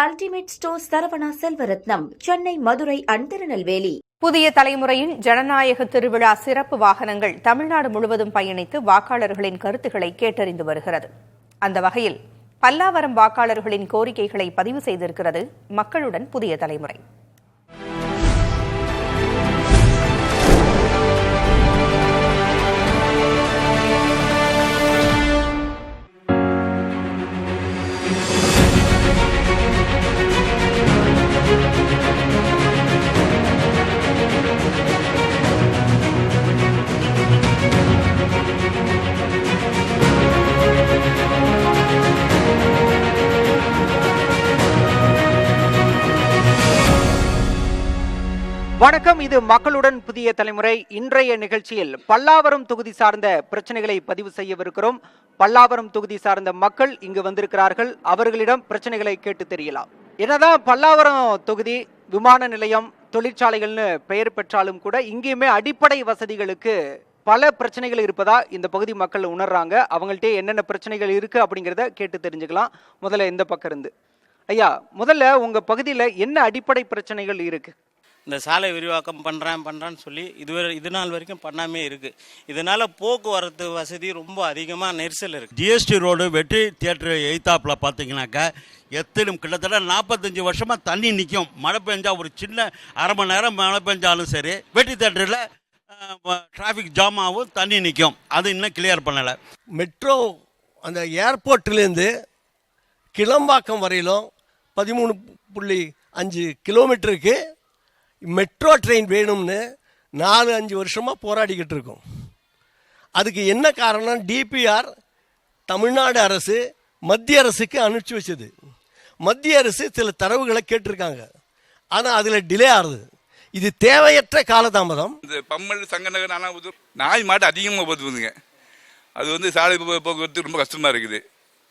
Ultimate stores Saravana Selvaratnam, Chennai, Madurai and Tirunelveli. புதிய தலைமுறையின் ஜனநாயக திருவிழா சிறப்பு வாகனங்கள் தமிழ்நாடு முழுவதும் பயணித்து வாக்காளர்களின் கருத்துக்களை கேட்டறிந்து வருகிறது. அந்த வகையில் பல்லாவரம் வாக்காளர்களின் கோரிக்கைகளை பதிவு செய்திருக்கிறது மக்களுடன் புதிய தலைமுறை. வணக்கம், இது மக்களுடன் புதிய தலைமுறை. இன்றைய நிகழ்ச்சியில் பல்லாவரம் தொகுதி சார்ந்த பிரச்சனைகளை பதிவு செய்யவிருக்கிறோம். பல்லாவரம் தொகுதி சார்ந்த மக்கள் இங்கு வந்திருக்கிறார்கள். அவர்களிடம் பிரச்சனைகளை கேட்டு தெரியலாம். என்னதான் பல்லாவரம் தொகுதி விமான நிலையம், தொழிற்சாலைகள்னு பெயர் பெற்றாலும் கூட இங்கேயுமே அடிப்படை வசதிகளுக்கு பல பிரச்சனைகள் இருப்பதா இந்த பகுதி மக்கள் உணர்றாங்க. அவங்கள்ட்டே என்னென்ன பிரச்சனைகள் இருக்கு அப்படிங்கிறத கேட்டு தெரிஞ்சுக்கலாம். முதல்ல இந்த பக்கம் இருந்து ஐயா, முதல்ல உங்க பகுதியில் என்ன அடிப்படை பிரச்சனைகள் இருக்கு? இந்த சாலை விரிவாக்கம் பண்ணுறான்னு சொல்லி இது நாள் வரைக்கும் பண்ணாமே இருக்குது. இதனால் போக்குவரத்து வசதி ரொம்ப அதிகமாக நெரிசல் இருக்குது. ஜிஎஸ்டி ரோடு வெற்றி தியேட்டர் எய்த்தாப்பில் பார்த்தீங்கன்னாக்கா கிட்டத்தட்ட 45 வருஷமாக தண்ணி நிற்கும். மழை பெஞ்சா ஒரு சின்ன அரை மணி நேரம் மழை பெஞ்சாலும் சரி, வெற்றி தியேட்டரில் டிராஃபிக் ஜாம் ஆகும், தண்ணி நிற்கும். அது இன்னும் கிளியர் பண்ணலை. மெட்ரோ அந்த ஏர்போர்ட்லேருந்து கிளம்பாக்கம் வரையிலும் 13.5 கிலோமீட்டருக்கு மெட்ரோ ட்ரெயின் வேணும்னு 4-5 வருஷமாக போராடிக்கிட்டு இருக்கோம். அதுக்கு என்ன காரணம்? டிபிஆர் தமிழ்நாடு அரசு மத்திய அரசுக்கு அனுப்பிச்சி வச்சது. மத்திய அரசு சில தரவுகளை கேட்டிருக்காங்க, ஆனால் அதில் டிலே ஆகுது. இது தேவையற்ற காலதாமதம். இந்த பம்மல் சங்கநகர் நாய் மாடு அதிகமாக போதுங்க. அது சாலை போக்குவரத்து ரொம்ப கஷ்டமாக இருக்குது.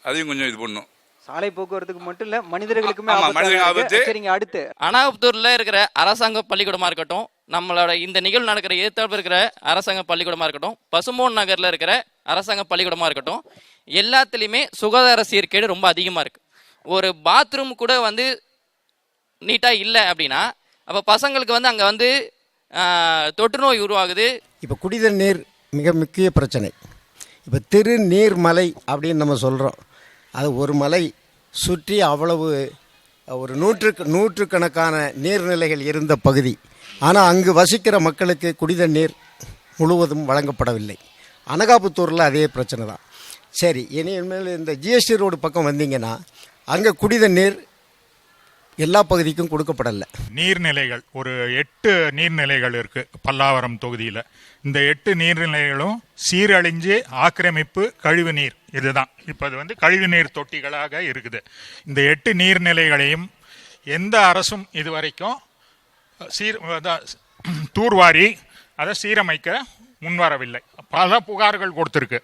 அதையும் கொஞ்சம் இது பண்ணும். சாலை போக்குவரத்துக்கு மட்டும் இல்ல, மனிதர்களுக்குமே ஆபத்து. சரிங்க, அடுத்து அனாபத்தூர்ல இருக்கிற அரசாங்க பள்ளிக்கூடமா இருக்கட்டும், நம்மளோட இந்த நிகழ்வு நடக்கிற ஏத்தாப்புல இருக்கிற அரசாங்க பள்ளிக்கூடமா இருக்கட்டும், பசுமோன் நகர்ல இருக்கிற அரசாங்க பள்ளிக்கூடமா இருக்கட்டும், எல்லாத்துலேயுமே சுகாதார சீர்கேடு ரொம்ப அதிகமா இருக்கு. ஒரு பாத்ரூம் கூட நீட்டா இல்லை அப்படின்னா அப்போ பசங்களுக்கு அங்கே தொற்று நோய் உருவாகுது. இப்போ குடிநீர் நீர் மிக முக்கிய பிரச்சனை. இப்போ திருநீர்மலை அப்படின்னு நம்ம சொல்கிறோம். அது ஒரு மலை சுற்றி அவ்வளவு ஒரு நூற்றுக்கணக்கான நீர்நிலைகள் இருந்த பகுதி. ஆனால் அங்கு வசிக்கிற மக்களுக்கு குடித நீர் முழுவதும் வழங்கப்படவில்லை. அனகாபுத்தூரில் அதே பிரச்சனை தான். சரி, இனிமேல் இந்த ஜிஎஸ்டி ரோடு பக்கம் வந்தீங்கன்னா அங்கே குடித நீர் எல்லா பகுதிக்கும் கொடுக்கப்படலை. நீர்நிலைகள் ஒரு 8 நீர்நிலைகள் இருக்குது பல்லாவரம் தொகுதியில். இந்த 8 நீர்நிலைகளும் சீரழிஞ்சு ஆக்கிரமிப்பு, கழிவு நீர் இதுதான். இப்போ அது கழிவு நீர் தொட்டிகளாக இருக்குது. இந்த 8 நீர்நிலைகளையும் எந்த அரசும் இதுவரைக்கும் தூர்வாரி அதை சீரமைக்க முன்வரவில்லை. பல புகார்கள் கொடுத்துருக்கு.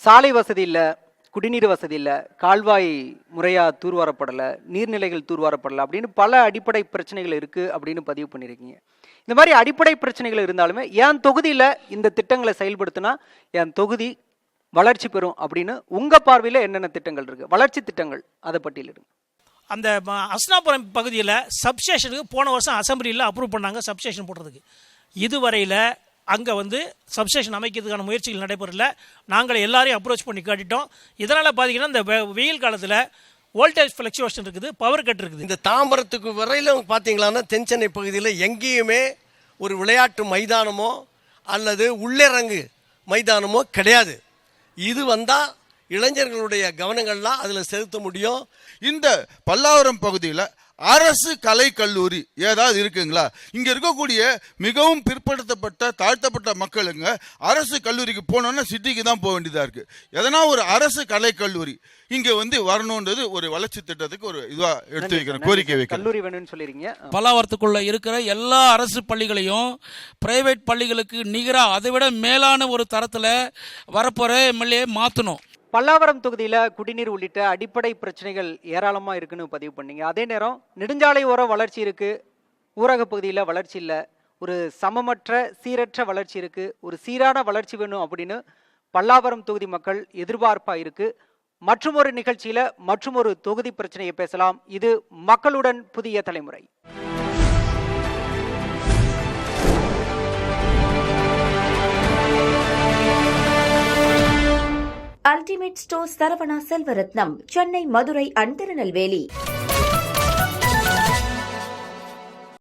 சாலை வசதி இல்லை, குடிநீர் வசதி இல்லை, கால்வாய் முறையாக தூர்வாரப்படலை, நீர்நிலைகள் தூர்வாரப்படலை அப்படின்னு பல அடிப்படை பிரச்சனைகள் இருக்குது அப்படின்னு பதிவு பண்ணியிருக்கீங்க. இந்த மாதிரி அடிப்படை பிரச்சனைகள் இருந்தாலுமே என் தொகுதியில் இந்த திட்டங்களை செயல்படுத்தினா என் தொகுதி வளர்ச்சி பெறும் அப்படின்னு உங்கள் பார்வையில் என்னென்ன திட்டங்கள் இருக்குது? வளர்ச்சி திட்டங்கள் அதை பட்டியலிடுங்க. அந்த அஸ்னாபுரம் பகுதியில் சப்ஸ்டேஷனுக்கு போன வருஷம் அசம்பிளியில் அப்ரூவ் பண்ணாங்க சப்ஸ்டேஷன் போடுறதுக்கு. இதுவரையில் அங்கே சப்ஸ்டேஷன் அமைக்கிறதுக்கான முயற்சிகள் நடைபெறல. நாங்கள் எல்லாரையும் அப்ரோச் பண்ணி காட்டிட்டோம். இதனால் பார்த்தீங்கன்னா இந்த வெயில் காலத்தில் வோல்டேஜ் ஃப்ளக்சுவேஷன் இருக்குது, பவர் கட் இருக்குது. இந்த தாம்பரத்துக்கு வரையிலும் பார்த்தீங்களான்னா தென்சென்னை பகுதியில் எங்கேயுமே ஒரு விளையாட்டு மைதானமோ அல்லது உள்ளரங்கு மைதானமோ கிடையாது. இது வந்தால் இளைஞர்களுடைய கவனங்கள்லாம் அதில் செலுத்த முடியும். இந்த பல்லாவரம் பகுதியில் அரசு கலை கல்லூரி ஏதாவது இருக்குங்களா? இங்க இருக்கக்கூடிய மிகவும் பிற்படுத்தப்பட்ட தாழ்த்தப்பட்ட மக்களுங்க அரசு கல்லூரிக்கு போனோம்னா சிட்டிக்கு தான் போக வேண்டியதா இருக்கு. எதனா ஒரு அரசு கலை கல்லூரி இங்க வரணும்ன்றது ஒரு வளர்ச்சி திட்டத்துக்கு ஒரு இதுவா எடுத்து வைக்கிறேன், கோரிக்கை வைக்கிறேன். கல்லூரி வேணும்னு சொல்லிருக்கீங்க. பல்லாவரத்துக்குள்ள இருக்கிற எல்லா அரசு பள்ளிகளையும் பிரைவேட் பள்ளிகளுக்கு நிகரா அதை விட மேலான ஒரு தரத்துல வரப்போற எம்எல்ஏ மாத்தணும். பல்லாவரம் தொகுதியில் குடிநீர் உள்ளிட்ட அடிப்படை பிரச்சனைகள் ஏராளமாக இருக்குன்னு பதிவு பண்ணீங்க. அதே நேரம் நெடுஞ்சாலை ஓரம் வளர்ச்சி இருக்குது, ஊரக பகுதியில் வளர்ச்சி இல்லை, ஒரு சமமற்ற சீரற்ற வளர்ச்சி இருக்குது, ஒரு சீரான வளர்ச்சி வேணும் அப்படின்னு பல்லாவரம் தொகுதி மக்கள் எதிர்பார்ப்பாக இருக்குது. மற்றுமொரு நிகழ்ச்சியில மற்றுமொரு தொகுதி பிரச்சனையை பேசலாம். இது மக்களுடன் புதிய தலைமுறை. Ultimate store Saravana Selvaratnam, Chennai, Madurai and Tirunelveli.